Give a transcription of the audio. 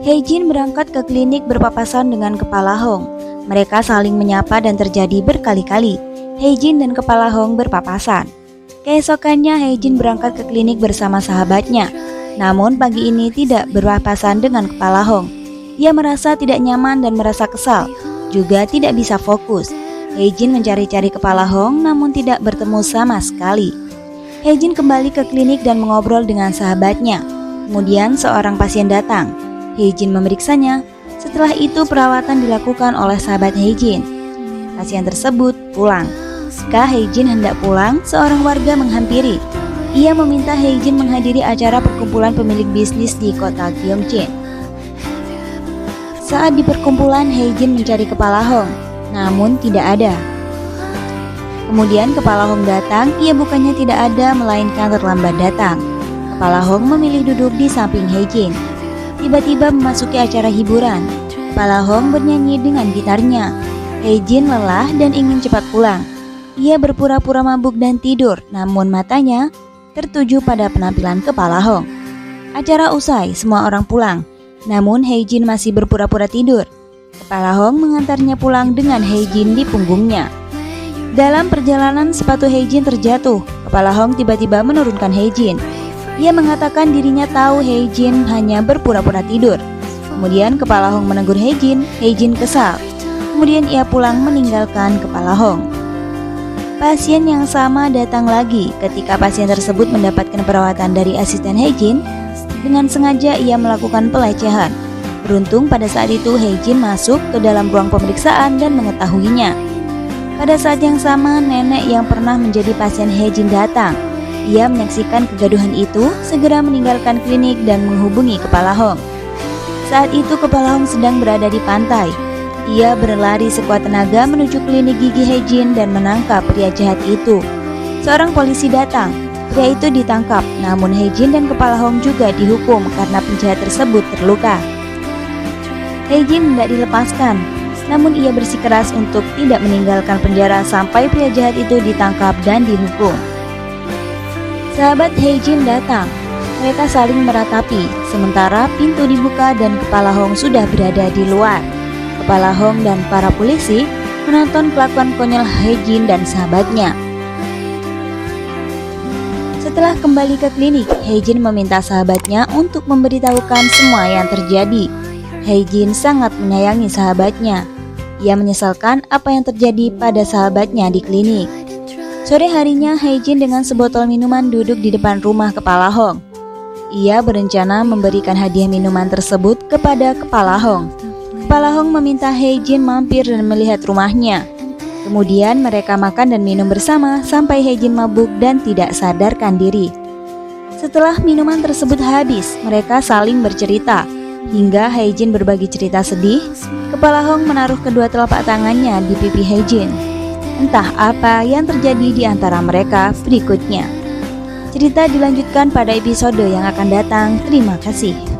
Hae-jin berangkat ke klinik berpapasan dengan Kepala Hong. Mereka saling menyapa dan terjadi berkali-kali. Hae-jin dan Kepala Hong berpapasan. Keesokannya Hae-jin berangkat ke klinik bersama sahabatnya. Namun pagi ini tidak berpapasan dengan Kepala Hong. Ia merasa tidak nyaman dan merasa kesal. Juga tidak bisa fokus. Hae-jin mencari-cari Kepala Hong namun tidak bertemu sama sekali. Hae-jin kembali ke klinik dan mengobrol dengan sahabatnya. Kemudian seorang pasien datang. Hae-jin memeriksanya. Setelah itu perawatan dilakukan oleh sahabat Hae-jin. Pasien tersebut pulang. Ketika Hae-jin hendak pulang, seorang warga menghampiri. Ia meminta Hae-jin menghadiri acara perkumpulan pemilik bisnis di kota Gyeonggi. Saat di perkumpulan, Hae-jin mencari Kepala Hong, namun tidak ada. Kemudian Kepala Hong datang, ia bukannya tidak ada melainkan terlambat datang. Kepala Hong memilih duduk di samping Hae-jin. Tiba-tiba memasuki acara hiburan. Kepala Hong bernyanyi dengan gitarnya. Hae-jin lelah dan ingin cepat pulang. Ia berpura-pura mabuk dan tidur, namun matanya tertuju pada penampilan Kepala Hong. Acara usai, semua orang pulang. Namun Hae-jin masih berpura-pura tidur. Kepala Hong mengantarnya pulang dengan Hae-jin di punggungnya. Dalam perjalanan sepatu Hae-jin terjatuh. Kepala Hong tiba-tiba menurunkan Hae-jin. Ia mengatakan dirinya tahu Hae-jin hanya berpura-pura tidur. Kemudian Kepala Hong menegur Hae-jin. Hae-jin kesal. Kemudian ia pulang meninggalkan Kepala Hong. Pasien yang sama datang lagi. Ketika pasien tersebut mendapatkan perawatan dari asisten Hae-jin, dengan sengaja ia melakukan pelecehan. Beruntung pada saat itu Hae-jin masuk ke dalam ruang pemeriksaan dan mengetahuinya. Pada saat yang sama, nenek yang pernah menjadi pasien Hae-jin datang. Ia menyaksikan kegaduhan itu, segera meninggalkan klinik dan menghubungi Kepala Hong. Saat itu Kepala Hong sedang berada di pantai. Ia berlari sekuat tenaga menuju klinik gigi Hae-jin dan menangkap pria jahat itu. Seorang polisi datang. Pria itu ditangkap, namun Hae-jin dan Kepala Hong juga dihukum karena penjahat tersebut terluka. Hae-jin hendak dilepaskan, namun ia bersikeras untuk tidak meninggalkan penjara sampai pria jahat itu ditangkap dan dihukum. Sahabat Hae-jin datang. Mereka saling meratapi, sementara pintu dibuka dan Kepala Hong sudah berada di luar. Kepala Hong dan para polisi menonton kelakuan konyol Hae-jin dan sahabatnya. Setelah kembali ke klinik, Hae-jin meminta sahabatnya untuk memberitahukan semua yang terjadi. Hae-jin sangat menyayangi sahabatnya. Ia menyesalkan apa yang terjadi pada sahabatnya di klinik. Sore harinya, Hae-jin dengan sebotol minuman duduk di depan rumah Kepala Hong. Ia berencana memberikan hadiah minuman tersebut kepada Kepala Hong. Kepala Hong meminta Hae-jin mampir dan melihat rumahnya. Kemudian mereka makan dan minum bersama sampai Hae-jin mabuk dan tidak sadarkan diri. Setelah minuman tersebut habis, mereka saling bercerita. Hingga Hae-jin berbagi cerita sedih, Kepala Hong menaruh kedua telapak tangannya di pipi Hae-jin. Entah apa yang terjadi di antara mereka berikutnya. Cerita dilanjutkan pada episode yang akan datang. Terima kasih.